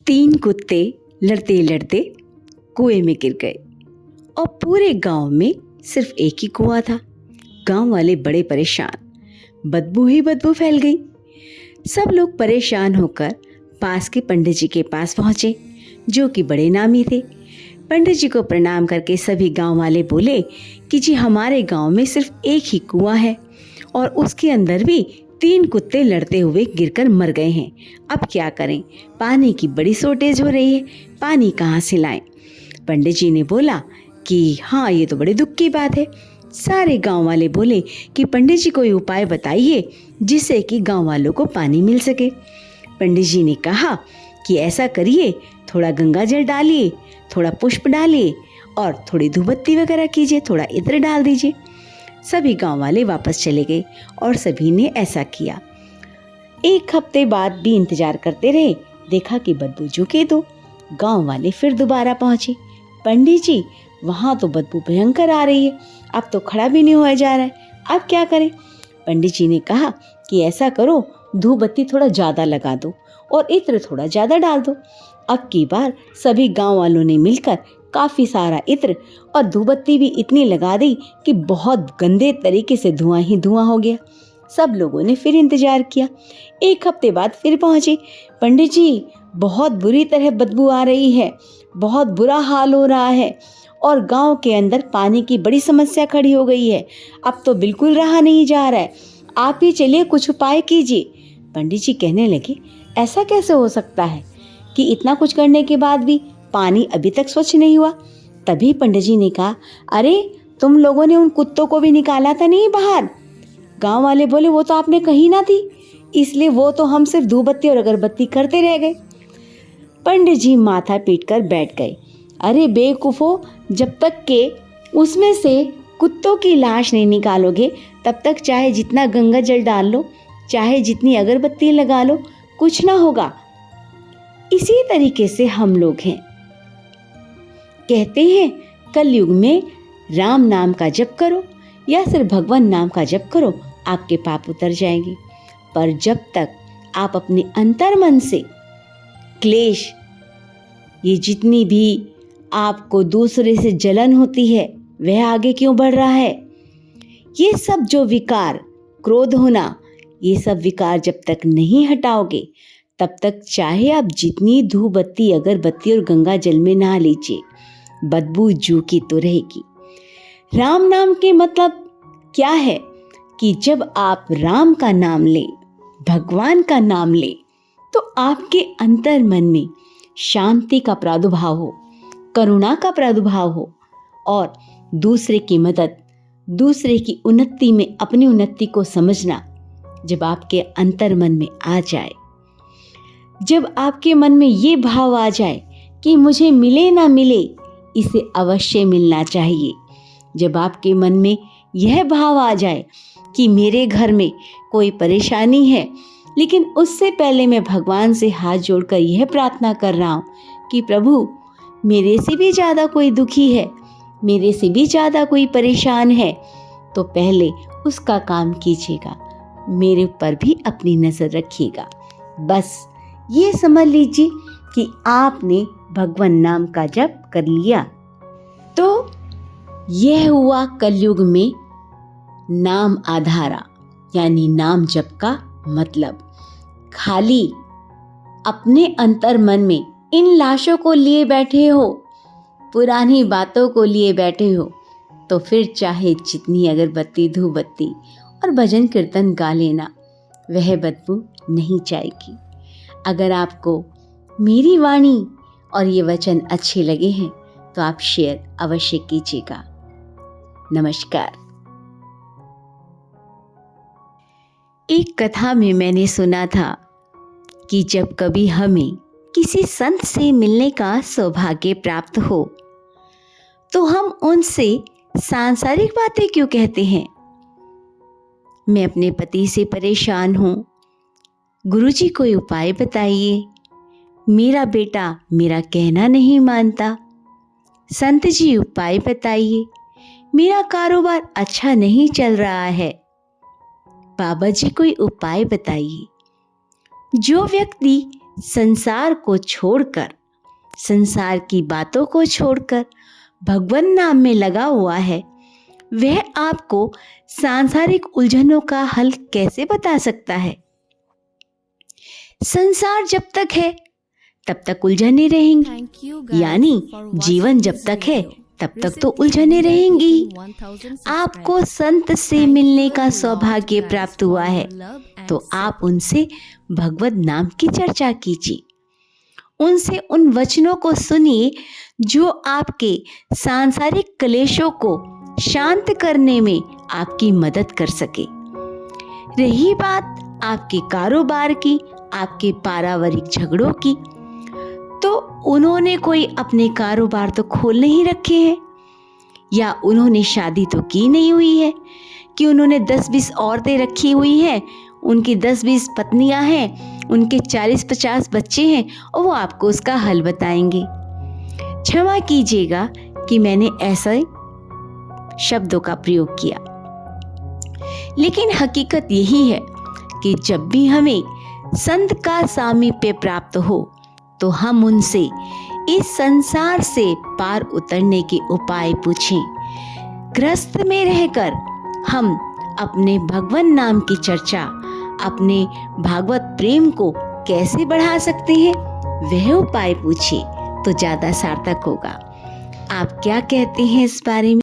तीन कुत्ते लड़ते लड़ते कुएं में गिर गए और पूरे गांव में सिर्फ एक ही कुआं था। गांव वाले बड़े परेशान, बदबू ही बदबू फैल गई। सब लोग परेशान होकर पास के पंडित जी के पास पहुंचे, जो कि बड़े नामी थे। पंडित जी को प्रणाम करके सभी गांव वाले बोले कि जी हमारे गांव में सिर्फ एक ही कुआं है और उसके अंदर भी 3 कुत्ते लड़ते हुए गिरकर मर गए हैं। अब क्या करें? पानी की बड़ी शॉर्टेज हो रही है, पानी कहाँ से लाएं? पंडित जी ने बोला कि हाँ, ये तो बड़े दुख की बात है। सारे गांव वाले बोले कि पंडित जी कोई उपाय बताइए जिससे कि गांव वालों को पानी मिल सके। पंडित जी ने कहा कि ऐसा करिए, थोड़ा गंगा जल डालिए, थोड़ा पुष्प डालिए और थोड़ी धूपबत्ती वगैरह कीजिए, थोड़ा इत्र डाल दीजिए। सभी गांव वाले वापस चले गए और सभी ने ऐसा किया। 1 हफ्ते बाद भी इंतजार करते रहे, देखा कि बदबू झुके तो गांव वाले फिर दोबारा पहुंचे। पंडित जी, वहां तो बदबू भयंकर आ रही है, अब तो खड़ा भी नहीं होया जा रहा है, अब क्या करें? पंडित जी ने कहा कि ऐसा करो, धूप बत्ती थोड़ा ज्यादा लगा दो और इत्र थोड़ा ज्यादा डाल दो। अब की बार सभी गांव वालों ने मिलकर काफी सारा इत्र और धूपबत्ती भी इतनी लगा दी कि बहुत गंदे तरीके से धुआं ही धुआं हो गया। सब लोगों ने फिर इंतजार किया। 1 हफ्ते बाद फिर पहुंचे। पंडित जी, बहुत बुरी तरह बदबू आ रही है, बहुत बुरा हाल हो रहा है और गांव के अंदर पानी की बड़ी समस्या खड़ी हो गई है, अब तो बिल्कुल रहा नहीं जा रहा है, आप ही चलिए, कुछ उपाय कीजिए। पंडित जी कहने लगे, ऐसा कैसे हो सकता है कि इतना कुछ करने के बाद भी पानी अभी तक स्वच्छ नहीं हुआ? तभी पंडित जी ने कहा, अरे तुम लोगों ने उन कुत्तों को भी निकाला था नहीं बाहर? गांव वाले बोले, वो तो आपने कही ना थी, इसलिए वो तो हम सिर्फ धूपबत्ती और अगरबत्ती करते रह गए। पंडित जी माथा पीट कर बैठ गए। अरे बेवकूफो, जब तक के उसमें से कुत्तों की लाश नहीं निकालोगे तब तक चाहे जितना गंगा जल डाल लो, चाहे जितनी अगरबत्ती लगा लो, कुछ ना होगा। इसी तरीके से हम लोग हैं। कहते हैं कलयुग में राम नाम का जप करो या सिर्फ भगवान नाम का जप करो, आपके पाप उतर जाएंगे। पर जब तक आप अपने अंतर मन से क्लेश, ये जितनी भी आपको दूसरे से जलन होती है, वह आगे क्यों बढ़ रहा है, ये सब जो विकार, क्रोध होना, ये सब विकार जब तक नहीं हटाओगे तब तक चाहे आप जितनी धूप बत्ती, अगरबत्ती और गंगा जल में नहा लीजिए, बदबू जू की तो रहेगी। राम नाम के मतलब क्या है कि जब आप राम का नाम लें, भगवान का नाम लें, तो आपके अंतर मन में शांति का प्रादुर्भाव हो, करुणा का प्रादुर्भाव हो और दूसरे की मदद, दूसरे की उन्नति में अपनी उन्नति को समझना जब आपके अंतर मन में आ जाए, जब आपके मन में ये भाव आ जाए कि मुझे मिले ना मिले, इसे अवश्य मिलना चाहिए, जब आपके मन में यह भाव आ जाए कि मेरे घर में कोई परेशानी है, लेकिन उससे पहले मैं भगवान से हाथ जोड़कर यह प्रार्थना कर रहा हूँ कि प्रभु, मेरे से भी ज़्यादा कोई दुखी है, मेरे से भी ज़्यादा कोई परेशान है, तो पहले उसका काम कीजिएगा, मेरे ऊपर भी अपनी नज़र रखिएगा। बस ये समझ लीजिए कि आपने भगवान नाम का जप कर लिया। तो यह हुआ कलयुग में नाम आधारा, यानी नाम जप का मतलब। खाली अपने अंतर मन में इन लाशों को लिए बैठे हो, पुरानी बातों को लिए बैठे हो, तो फिर चाहे जितनी अगरबत्ती, धूपबत्ती और भजन कीर्तन गा लेना, वह बदबू नहीं जाएगी। अगर आपको मेरी वाणी और ये वचन अच्छे लगे हैं तो आप शेयर अवश्य कीजिएगा। नमस्कार। एक कथा में मैंने सुना था कि जब कभी हमें किसी संत से मिलने का सौभाग्य प्राप्त हो तो हम उनसे सांसारिक बातें क्यों कहते हैं। मैं अपने पति से परेशान हूँ, गुरुजी कोई उपाय बताइए, मेरा बेटा मेरा कहना नहीं मानता, संत जी उपाय बताइए, मेरा कारोबार अच्छा नहीं चल रहा है, बाबा जी कोई उपाय बताइए। जो व्यक्ति संसार को छोड़कर, संसार की बातों को छोड़कर भगवान नाम में लगा हुआ है, वह आपको सांसारिक उलझनों का हल कैसे बता सकता है? संसार जब तक है तब तक उलझने रहेंगी, यानी जीवन जब तक है तब तक तो उलझने रहेंगी। आपको संत से मिलने का सौभाग्य प्राप्त हुआ है, तो आप उनसे भगवत नाम की चर्चा कीजिए, उनसे उन वचनों को सुनिए जो आपके सांसारिक क्लेशों को शांत करने में आपकी मदद कर सके। रही बात आपके कारोबार की, आपके पारिवारिक झगड़ों की, तो उन्होंने कोई अपने कारोबार तो खोल नहीं रखे हैं, या उन्होंने शादी तो की नहीं हुई है कि उन्होंने 10-20 औरतें रखी हुई हैं, उनकी 10-20 पत्नियां हैं, उनके 40-50 बच्चे हैं और वो आपको उसका हल बताएंगे। क्षमा कीजिएगा कि मैंने ऐसे शब्दों का प्रयोग किया, लेकिन हकीकत यही है कि जब भी हमें संत का सामीप्य प्राप्त हो तो हम उनसे इस संसार से पार उतरने के उपाय पूछें। ग्रस्त में रहकर हम अपने भगवान नाम की चर्चा, अपने भागवत प्रेम को कैसे बढ़ा सकते हैं, वह उपाय पूछिए तो ज़्यादा सार्थक होगा। आप क्या कहते हैं इस बारे में?